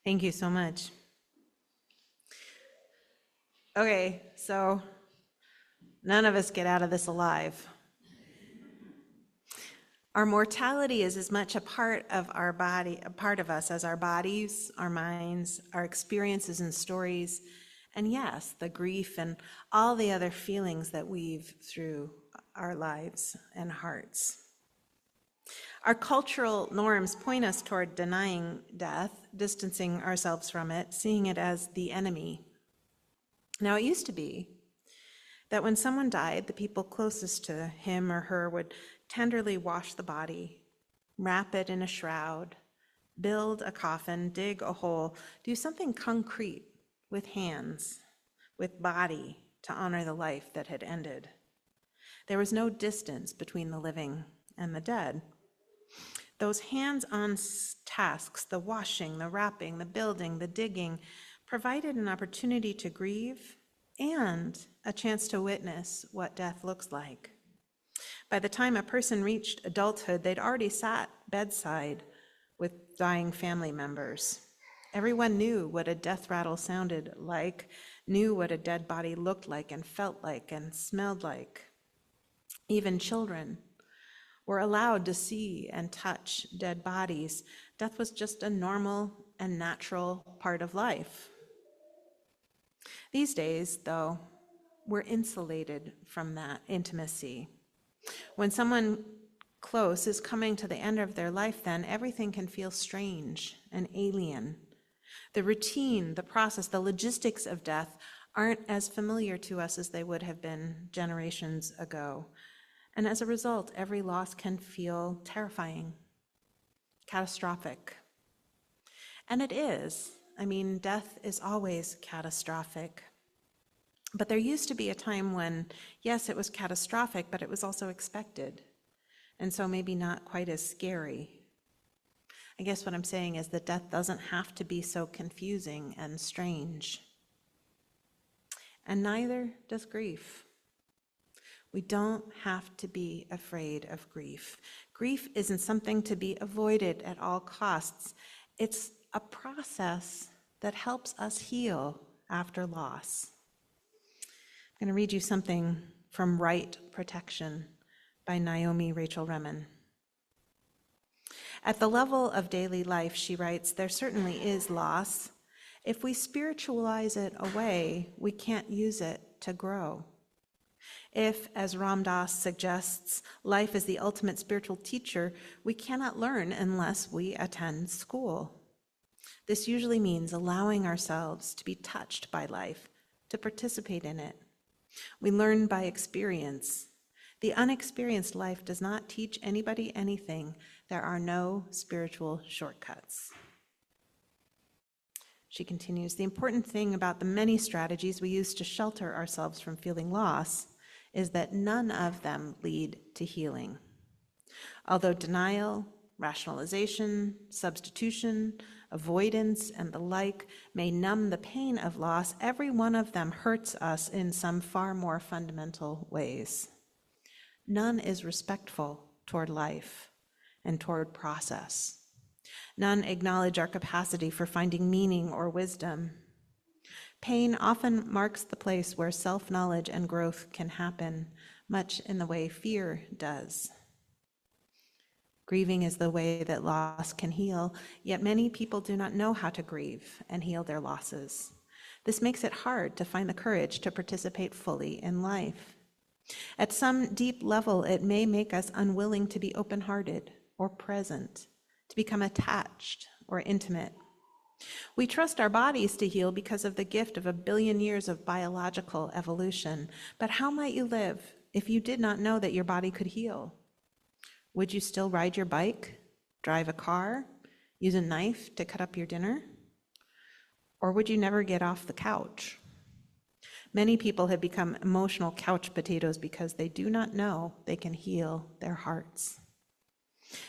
Thank you so much. Okay, so none of us get out of this alive. Our mortality is as much a part of our body, a part of us as our bodies, our minds, our experiences and stories, and yes, the grief and all the other feelings that weave through our lives and hearts. Our cultural norms point us toward denying death, distancing ourselves from it, seeing it as the enemy. Now, it used to be that when someone died, the people closest to him or her would tenderly wash the body, wrap it in a shroud, build a coffin, dig a hole, do something concrete with hands, with body, to honor the life that had ended. There was no distance between the living and the dead. Those hands-on tasks, the washing, the wrapping, the building, the digging, provided an opportunity to grieve and a chance to witness what death looks like. By the time a person reached adulthood, they'd already sat bedside with dying family members. Everyone knew what a death rattle sounded like, knew what a dead body looked like and felt like and smelled like. Even children were allowed to see and touch dead bodies. Death was just a normal and natural part of life. These days, though, we're insulated from that intimacy. When someone close is coming to the end of their life, then everything can feel strange and alien. The routine, the process, the logistics of death aren't as familiar to us as they would have been generations ago. And as a result, every loss can feel terrifying, catastrophic. And it is. I mean, death is always catastrophic. But there used to be a time when, yes, it was catastrophic, but it was also expected. And so maybe not quite as scary. I guess what I'm saying is that death doesn't have to be so confusing and strange. And neither does grief. We don't have to be afraid of grief. Grief isn't something to be avoided at all costs. It's a process that helps us heal after loss. I'm going to read you something from Right Protection by Naomi Rachel Remen. At the level of daily life, she writes, there certainly is loss. If we spiritualize it away, we can't use it to grow. If, as Ram Dass suggests, life is the ultimate spiritual teacher, we cannot learn unless we attend school. This usually means allowing ourselves to be touched by life, to participate in it. We learn by experience. The unexperienced life does not teach anybody anything. There are no spiritual shortcuts. She continues, the important thing about the many strategies we use to shelter ourselves from feeling loss is that none of them lead to healing. Although denial, rationalization, substitution, avoidance, and the like may numb the pain of loss, every one of them hurts us in some far more fundamental ways. None is respectful toward life and toward process. None acknowledge our capacity for finding meaning or wisdom. Pain often marks the place where self-knowledge and growth can happen, much in the way fear does. Grieving is the way that loss can heal, yet many people do not know how to grieve and heal their losses. This makes it hard to find the courage to participate fully in life. At some deep level, it may make us unwilling to be open-hearted or present, to become attached or intimate. We trust our bodies to heal because of the gift of 1 billion years of biological evolution. But how might you live if you did not know that your body could heal? Would you still ride your bike, drive a car, use a knife to cut up your dinner? Or would you never get off the couch? Many people have become emotional couch potatoes because they do not know they can heal their hearts.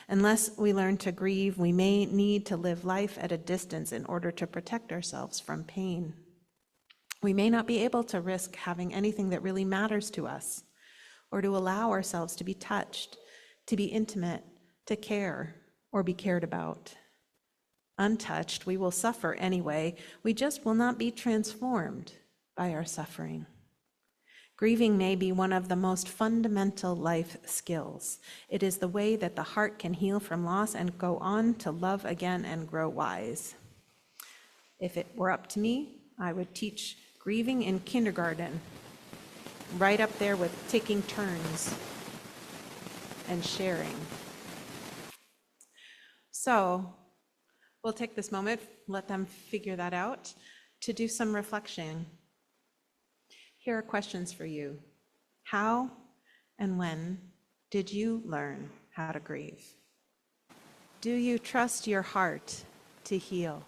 Unless we learn to grieve, we may need to live life at a distance in order to protect ourselves from pain. We may not be able to risk having anything that really matters to us, or to allow ourselves to be touched, to be intimate, to care, or be cared about. untouched. We will suffer anyway. We just will not be transformed by our suffering. Grieving may be one of the most fundamental life skills. It is the way that the heart can heal from loss and go on to love again and grow wise. If it were up to me, I would teach grieving in kindergarten, right up there with taking turns and sharing. So we'll take this moment, let them figure that out, to do some reflection. Here are questions for you. How and when did you learn how to grieve? Do you trust your heart to heal?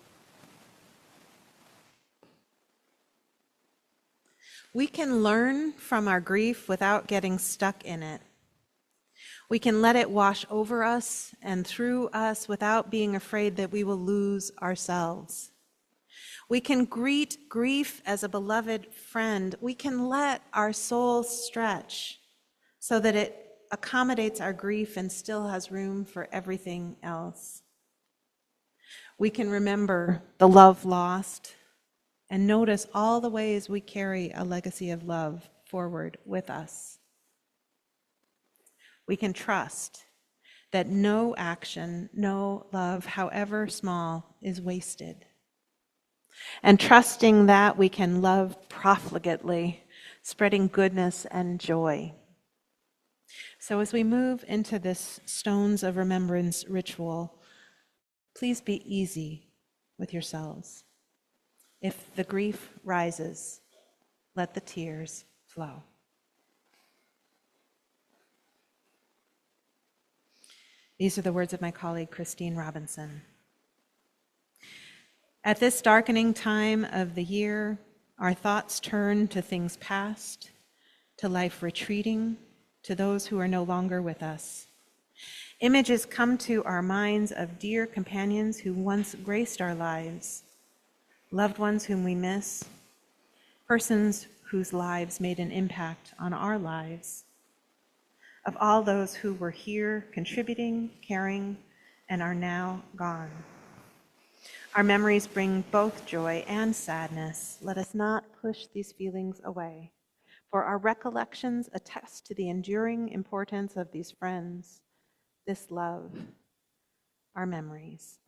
We can learn from our grief without getting stuck in it. We can let it wash over us and through us without being afraid that we will lose ourselves. We can greet grief as a beloved friend. We can let our soul stretch so that it accommodates our grief and still has room for everything else. We can remember the love lost and notice all the ways we carry a legacy of love forward with us. We can trust that no action, no love, however small, is wasted. And trusting that we can love profligately, spreading goodness and joy. So as we move into this Stones of Remembrance ritual, please be easy with yourselves. If the grief rises, let the tears flow. These are the words of my colleague, Christine Robinson. At this darkening time of the year, our thoughts turn to things past, to life retreating, to those who are no longer with us. Images come to our minds of dear companions who once graced our lives, loved ones whom we miss, persons whose lives made an impact on our lives, of all those who were here contributing, caring, and are now gone. Our memories bring both joy and sadness. Let us not push these feelings away, for our recollections attest to the enduring importance of these friends, this love, our memories.